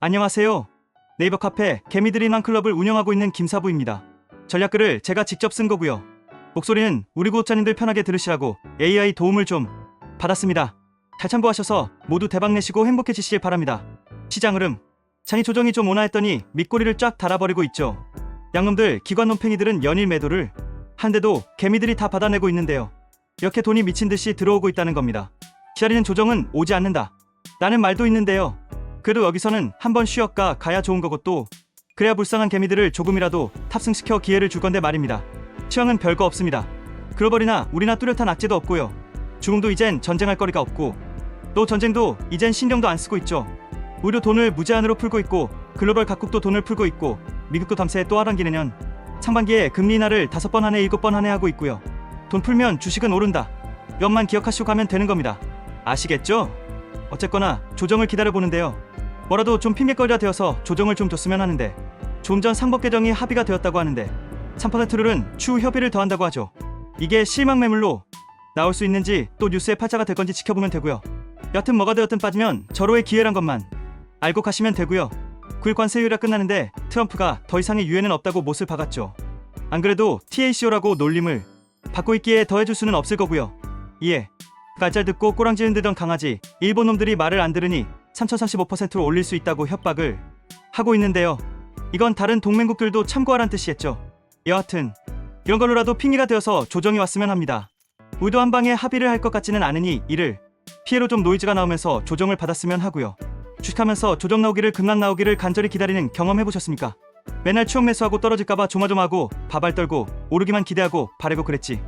안녕하세요. 네이버 카페 개미들이 난 클럽을 운영하고 있는 김사부입니다. 전략글을 제가 직접 쓴 거고요. 목소리는 우리 구독자님들 편하게 들으시라고 AI 도움을 좀 받았습니다. 잘 참고하셔서 모두 대박 내시고 행복해지시길 바랍니다. 시장 흐름. 장이 조정이 좀 오나 했더니 밑꼬리를 쫙 달아버리고 있죠. 양놈들 기관 논팽이들은 연일 매도를 한데도 개미들이 다 받아내고 있는데요. 이렇게 돈이 미친 듯이 들어오고 있다는 겁니다. 기다리는 조정은 오지 않는다 라는 말도 있는데요. 그래도 여기서는 한번 쉬었가 가야 좋은 거고 또 그래야 불쌍한 개미들을 조금이라도 탑승시켜 기회를 줄 건데 말입니다. 취향은 별거 없습니다. 글로벌이나 우리나 뚜렷한 악재도 없고요. 중국도 이젠 전쟁할 거리가 없고 또 전쟁도 이젠 신경도 안 쓰고 있죠. 오히려 돈을 무제한으로 풀고 있고 글로벌 각국도 돈을 풀고 있고 미국도 덤세 또 하반기 내년 상반기에 금리 인하를 5번 한 해 7번 한 해 하고 있고요. 돈 풀면 주식은 오른다. 이것만 기억하시고 가면 되는 겁니다. 아시겠죠? 어쨌거나 조정을 기다려보는데요. 뭐라도 좀 핑계거리가 되어서 조정을 좀 줬으면 하는데 좀 전 상법 개정이 합의가 되었다고 하는데 3%룰은 추후 협의를 더한다고 하죠. 이게 실망 매물로 나올 수 있는지 또 뉴스의 팔자가 될 건지 지켜보면 되고요. 여튼 뭐가 되었든 빠지면 절호의 기회란 것만 알고 가시면 되고요. 9일 관세율이 끝나는데 트럼프가 더 이상의 유예는 없다고 못을 박았죠. 안 그래도 TACO라고 놀림을 받고 있기에 더해줄 수는 없을 거고요. 이에 깔짤 듣고 꼬랑지 흔들던 강아지 일본 놈들이 말을 안 들으니 3035%로 올릴 수 있다고 협박을 하고 있는데요. 이건 다른 동맹국들도 참고하란 뜻이겠죠. 여하튼 이런 걸로라도 핑계가 되어서 조정이 왔으면 합니다. 우리도 한방에 합의를 할 것 같지는 않으니 이를 피해로 좀 노이즈가 나오면서 조정을 받았으면 하고요. 주식하면서 조정 나오기를 급락 나오기를 간절히 기다리는 경험 해보셨습니까? 맨날 추억 매수하고 떨어질까봐 조마조마하고 바발 떨고 오르기만 기대하고 바라고 그랬지.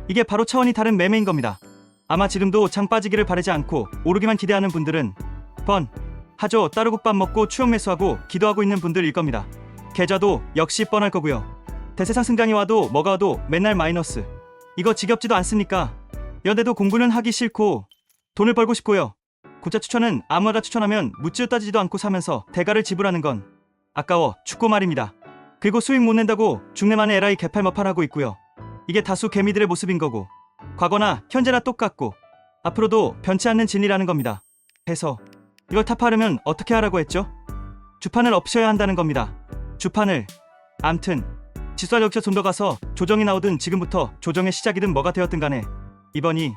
이게 바로 차원이 다른 매매인 겁니다. 아마 지금도 장 빠지기를 바라지 않고 오르기만 기대하는 분들은 하죠. 따르국밥 먹고 추억 매수하고 기도하고 있는 분들일 겁니다. 계좌도 역시 뻔할 거고요. 대세상 승장이 와도 뭐가 와도 맨날 마이너스. 이거 지겹지도 않습니까? 연대도 공부는 하기 싫고 돈을 벌고 싶고요. 구자 추천은 아무나 추천하면 묻지도 따지지도 않고 사면서 대가를 지불하는 건 아까워 죽고 말입니다. 그리고 수익 못 낸다고 중내만의 에라이 개팔머팔하고 있고요. 이게 다수 개미들의 모습인 거고 과거나 현재나 똑같고 앞으로도 변치 않는 진리라는 겁니다. 해서 이걸 타파하려면 어떻게 하라고 했죠? 주판을 엎으셔야 한다는 겁니다. 주판을. 암튼 지수와 역시 좀 더 가서 조정이 나오든 지금부터 조정의 시작이든 뭐가 되었든 간에 이번이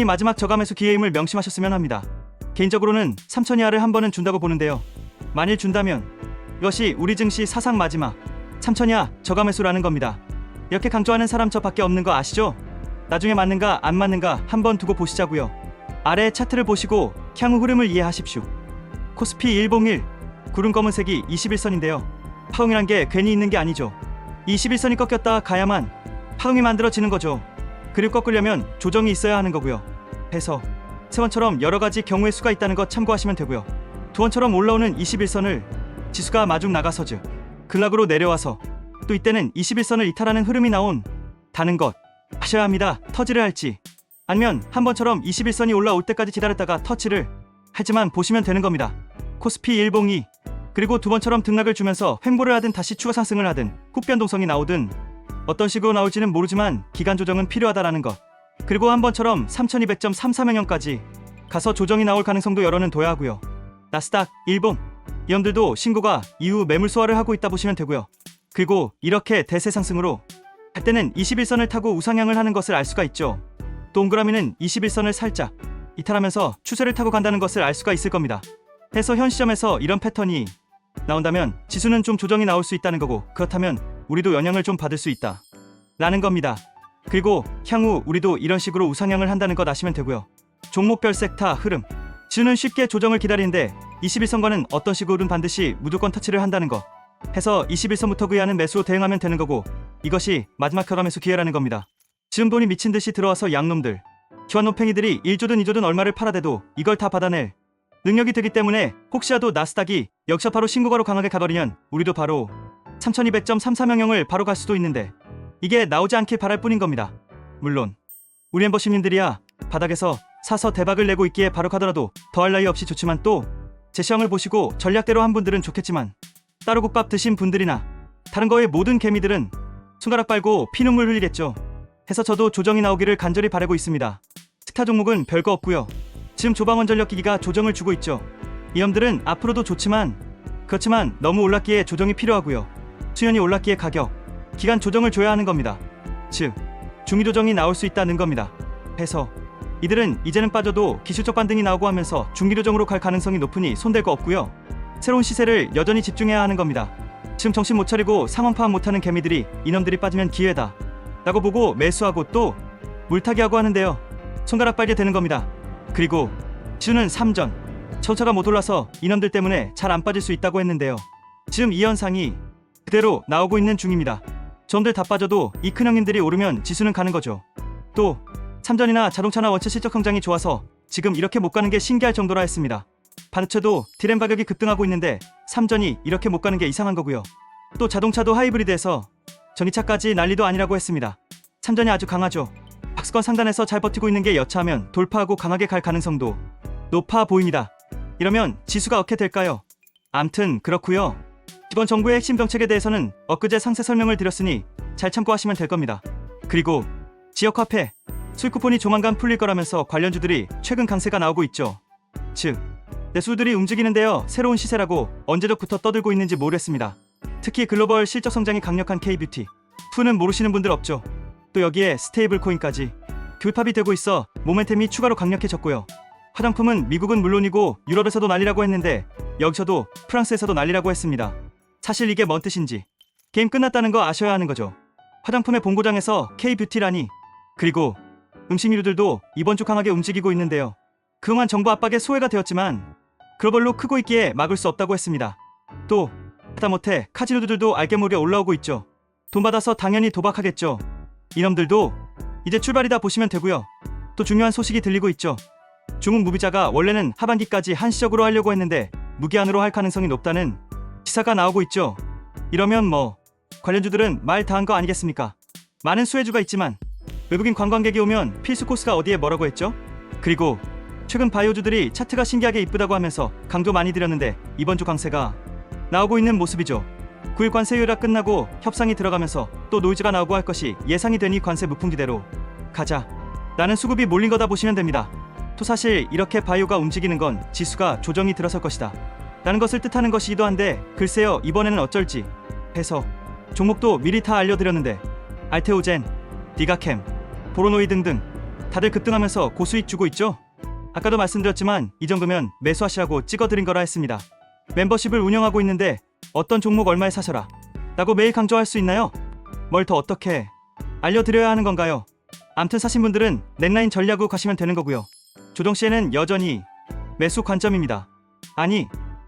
마지막 저감매수 기회임을 명심하셨으면 합니다. 개인적으로는 3천 이하를 한 번은 준다고 보는데요. 만일 준다면 이것이 우리 증시 사상 마지막 3천 이하 저감매수라는 겁니다. 이렇게 강조하는 사람 저밖에 없는 거 아시죠? 나중에 맞는가 안 맞는가 한번 두고 보시자고요. 아래 차트를 보시고 향후 흐름을 이해하십시오. 코스피 101 구름 검은색이 21선인데요. 파동이란 게 괜히 있는 게 아니죠. 21선이 꺾였다 가야만 파동이 만들어지는 거죠. 그리고 꺾으려면 조정이 있어야 하는 거고요. 해서 세원처럼 여러가지 경우의 수가 있다는 것 참고하시면 되고요. 두원처럼 올라오는 21선을 지수가 마중 나가서즉 급락으로 내려와서 또 이때는 21선을 이탈하는 흐름이 나온다는 것 하셔야 합니다. 터지를 할지 아니면 한 번처럼 21선이 올라올 때까지 기다렸다가 터치를 할지만 보시면 되는 겁니다. 코스피 102 그리고 두 번처럼 등락을 주면서 횡보를 하든 다시 추가 상승을 하든 훅변동성이 나오든 어떤 식으로 나올지는 모르지만 기간 조정은 필요하다라는 것. 그리고 한 번처럼 3200점 3300년까지 가서 조정이 나올 가능성도 열어는 둬야 하고요. 나스닥 일본 이놈들도 신고가 이후 매물 소화를 하고 있다 보시면 되고요. 그리고 이렇게 대세 상승으로 할 때는 21선을 타고 우상향을 하는 것을 알 수가 있죠. 동그라미는 21선을 살짝 이탈하면서 추세를 타고 간다는 것을 알 수가 있을 겁니다. 해서 현 시점에서 이런 패턴이 나온다면 지수는 좀 조정이 나올 수 있다는 거고 그렇다면 우리도 영향을 좀 받을 수 있다 라는 겁니다. 그리고 향후 우리도 이런 식으로 우상향을 한다는 것 아시면 되고요. 종목별 섹터 흐름 지수는 쉽게 조정을 기다리는데 21선과는 어떤 식으로든 반드시 무조건 터치를 한다는 거 해서 21선부터 그이하는 매수로 대응하면 되는 거고 이것이 마지막 결함매수 기회라는 겁니다. 지금 돈이 미친듯이 들어와서 양놈들 기관 논팽이들이 1조든 2조든 얼마를 팔아대도 이걸 다 받아낼 능력이 되기 때문에 혹시라도 나스닥이 역시바로 신고가로 강하게 가버리면 우리도 바로 3200점 3300영을 바로 갈 수도 있는데 이게 나오지 않길 바랄 뿐인 겁니다. 물론 우리 멤버십님들이야 바닥에서 사서 대박을 내고 있기에 바로 가더라도 더할 나위 없이 좋지만 또 제 시황을 보시고 전략대로 한 분들은 좋겠지만 따로국밥 드신 분들이나 다른 거의 모든 개미들은 손가락 빨고 피눈물 흘리겠죠. 해서 저도 조정이 나오기를 간절히 바라고 있습니다. 스타 종목은 별거 없고요. 지금 조방원 전력기기가 조정을 주고 있죠. 이 놈들은 앞으로도 좋지만 그렇지만 너무 올랐기에 조정이 필요하고요. 수연이 올랐기에 가격, 기간 조정을 줘야 하는 겁니다. 즉, 중위 조정이 나올 수 있다는 겁니다. 해서 이들은 이제는 빠져도 기술적 반등이 나오고 하면서 중기 조정으로 갈 가능성이 높으니 손댈 거 없고요. 새로운 시세를 여전히 집중해야 하는 겁니다. 지금 정신 못 차리고 상황 파악 못하는 개미들이 이놈들이 빠지면 기회다 라고 보고 매수하고 또 물타기 하고 하는데요. 손가락 빨게 되는 겁니다. 그리고 지수는 3전 저차가 못 올라서 이놈들 때문에 잘 안 빠질 수 있다고 했는데요. 지금 이 현상이 그대로 나오고 있는 중입니다. 저놈들 다 빠져도 이 큰 형님들이 오르면 지수는 가는 거죠. 또 삼전이나 자동차나 원체 실적 성장이 좋아서 지금 이렇게 못 가는 게 신기할 정도라 했습니다. 반도체도 디램 가격이 급등하고 있는데 삼전이 이렇게 못 가는 게 이상한 거고요. 또 자동차도 하이브리드에서 전기차까지 난리도 아니라고 했습니다. 삼전이 아주 강하죠. 박스권 상단에서 잘 버티고 있는 게 여차하면 돌파하고 강하게 갈 가능성도 높아 보입니다. 이러면 지수가 어떻게 될까요? 암튼 그렇고요. 이번 정부의 핵심 정책에 대해서는 엊그제 상세 설명을 드렸으니 잘 참고하시면 될 겁니다. 그리고 지역화폐, 수익 쿠폰이 조만간 풀릴 거라면서 관련주들이 최근 강세가 나오고 있죠. 즉, 내수들이 움직이는데요. 새로운 시세라고 언제적부터 떠들고 있는지 모르겠습니다. 특히 글로벌 실적 성장이 강력한 K뷰티, 푸는 모르시는 분들 없죠. 또 여기에 스테이블 코인까지 교합이 되고 있어 모멘텀이 추가로 강력해졌고요. 화장품은 미국은 물론이고 유럽에서도 난리라고 했는데 여기서도 프랑스에서도 난리라고 했습니다. 사실 이게 뭔 뜻인지 게임 끝났다는 거 아셔야 하는 거죠. 화장품의 본고장에서 K뷰티라니. 그리고 음식류들도 이번 주 강하게 움직이고 있는데요. 그동안 정부 압박에 소외가 되었지만 글로벌로 크고 있기에 막을 수 없다고 했습니다. 또 하다못해 카지노들도 알게 모르게 올라오고 있죠. 돈 받아서 당연히 도박하겠죠. 이놈들도 이제 출발이다 보시면 되고요. 또 중요한 소식이 들리고 있죠. 중국 무비자가 원래는 하반기까지 한시적으로 하려고 했는데 무기한으로 할 가능성이 높다는 기사가 나오고 있죠. 이러면 뭐 관련주들은 말 다 한 거 아니겠습니까? 많은 수혜주가 있지만 외국인 관광객이 오면 필수 코스가 어디에 뭐라고 했죠? 그리고 최근 바이오주들이 차트가 신기하게 이쁘다고 하면서 강조 많이 드렸는데 이번 주 강세가 나오고 있는 모습이죠. 9일 관세유예가 끝나고 협상이 들어가면서 또 노이즈가 나오고 할 것이 예상이 되니 관세 무풍기대로 가자 라는 수급이 몰린 거다 보시면 됩니다. 또 사실 이렇게 바이오가 움직이는 건 지수가 조정이 들어설 것이다 라는 것을 뜻하는 것이기도 한데 글쎄요, 이번에는 어쩔지 해서 종목도 미리 다 알려드렸는데 알테오젠, 디가캠, 보로노이 등등 다들 급등하면서 고수익 주고 있죠. 아까도 말씀드렸지만 이 정도면 매수하시라고 찍어드린 거라 했습니다. 멤버십을 운영하고 있는데 어떤 종목 얼마에 사셔라 라고 매일 강조할 수 있나요? 뭘 더 어떻게 알려드려야 하는 건가요? 암튼 사신 분들은 넷라인 전략으로 가시면 되는 거고요. 조정시에는 여전히 매수 관점입니다. 아니,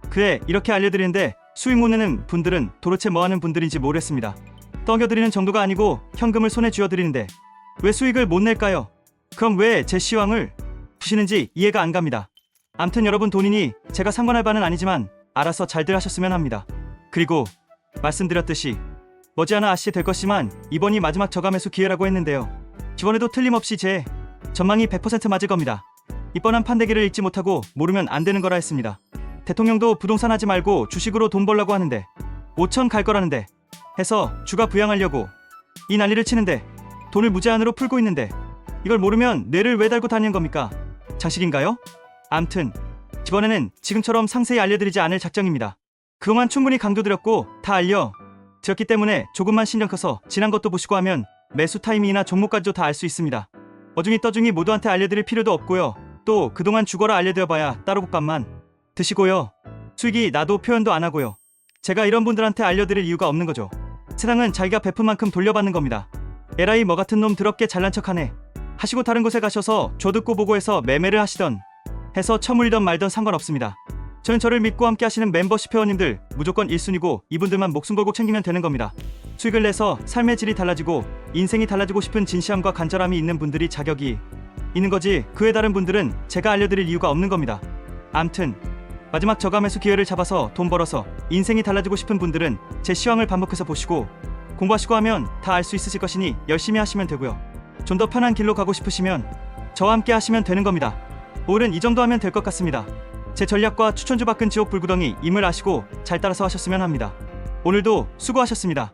그래 이렇게 알려드리는데 수익 못 내는 분들은 도대체 뭐하는 분들인지 모르겠습니다. 떠겨드리는 정도가 아니고 현금을 손에 쥐어드리는데 왜 수익을 못 낼까요? 그럼 왜 제 시황을 부시는지 이해가 안 갑니다. 암튼 여러분 돈이니 제가 상관할 바는 아니지만 알아서 잘들 하셨으면 합니다. 그리고 말씀드렸듯이 머지않아 아시게 될 것이지만 이번이 마지막 저가 매수 기회라고 했는데요. 이번에도 틀림없이 제 전망이 100% 맞을 겁니다. 이번한 판대기를 읽지 못하고 모르면 안 되는 거라 했습니다. 대통령도 부동산 하지 말고 주식으로 돈 벌라고 하는데 5천 갈 거라는데 해서 주가 부양하려고 이 난리를 치는데 돈을 무제한으로 풀고 있는데 이걸 모르면 뇌를 왜 달고 다니는 겁니까? 장식인가요? 암튼 이번에는 지금처럼 상세히 알려드리지 않을 작정입니다. 그동안 충분히 강조드렸고 다 알려드렸기 때문에 조금만 신경 써서 지난 것도 보시고 하면 매수 타이밍이나 종목까지도 다 알 수 있습니다. 어중이 떠중이 모두한테 알려드릴 필요도 없고요. 또 그동안 죽어라 알려드려봐야 따로 국밥만 드시고요. 수익이 나도 표현도 안 하고요. 제가 이런 분들한테 알려드릴 이유가 없는 거죠. 세상은 자기가 베푼 만큼 돌려받는 겁니다. 에라이 뭐 같은 놈 더럽게 잘난 척하네 하시고 다른 곳에 가셔서 조 듣고 보고 해서 매매를 하시던 해서 처물리던 말던 상관없습니다. 저는 저를 믿고 함께 하시는 멤버십 회원님들 무조건 1순위고 이분들만 목숨 걸고 챙기면 되는 겁니다. 수익을 내서 삶의 질이 달라지고 인생이 달라지고 싶은 진시함과 간절함이 있는 분들이 자격이 있는 거지 그 외 다른 분들은 제가 알려드릴 이유가 없는 겁니다. 암튼 마지막 저가 매수 기회를 잡아서 돈 벌어서 인생이 달라지고 싶은 분들은 제 시황을 반복해서 보시고 공부하시고 하면 다 알 수 있으실 것이니 열심히 하시면 되고요. 좀 더 편한 길로 가고 싶으시면 저와 함께 하시면 되는 겁니다. 오늘은 이 정도 하면 될 것 같습니다. 제 전략과 추천주 바꾼 지옥 불구덩이 임을 아시고 잘 따라서 하셨으면 합니다. 오늘도 수고하셨습니다.